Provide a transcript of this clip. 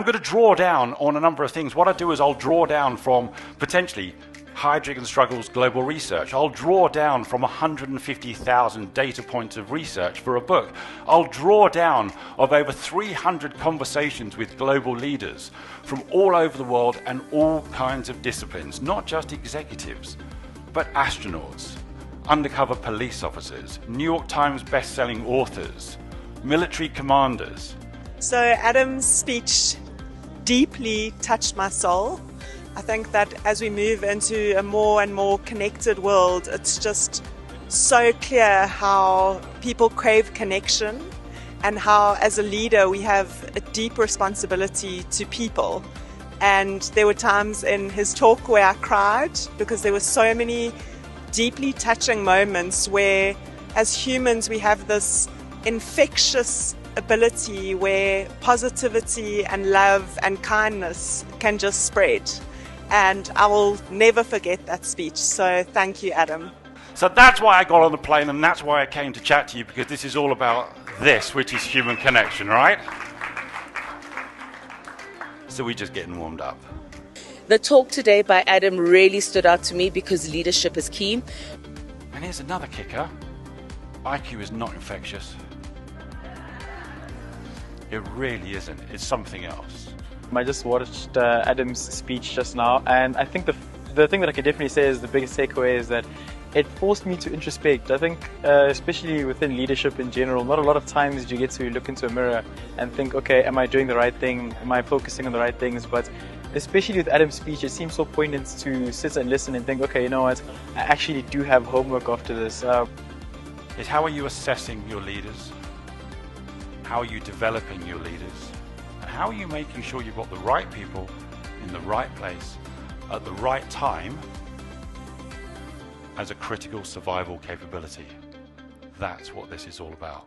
I'm going to draw down on a number of things. What I do is I'll draw down from potentially Heidrick Struggles global research. I'll draw down from 150,000 data points of research for a book. I'll draw down of over 300 conversations with global leaders from all over the world and all kinds of disciplines, not just executives, but astronauts, undercover police officers, New York Times best-selling authors, military commanders. So Adam's speech deeply touched my soul. I think that as we move into a more and more connected world, it's just so clear how people crave connection and how as a leader we have a deep responsibility to people. And there were times in his talk where I cried because there were so many deeply touching moments where as humans we have this infectious ability where positivity and love and kindness can just spread. And I will never forget that speech. So thank you, Adam. So that's why I got on the plane, and that's why I came to chat to you, because this is all about this, which is human connection, right? So we're just getting warmed up. The talk today by Adam really stood out to me because leadership is key. And here's another kicker. IQ is not infectious. It really isn't. It's something else. I just watched Adam's speech just now, and I think the thing that I can definitely say is the biggest takeaway is that it forced me to introspect. I think especially within leadership in general, not a lot of times do you get to look into a mirror and think, okay, am I doing the right thing? Am I focusing on the right things? But especially with Adam's speech, it seems so poignant to sit and listen and think, okay, you know what, I actually do have homework after this. Is how are you assessing your leaders? How are you developing your leaders? And how are you making sure you've got the right people in the right place at the right time as a critical survival capability? That's what this is all about.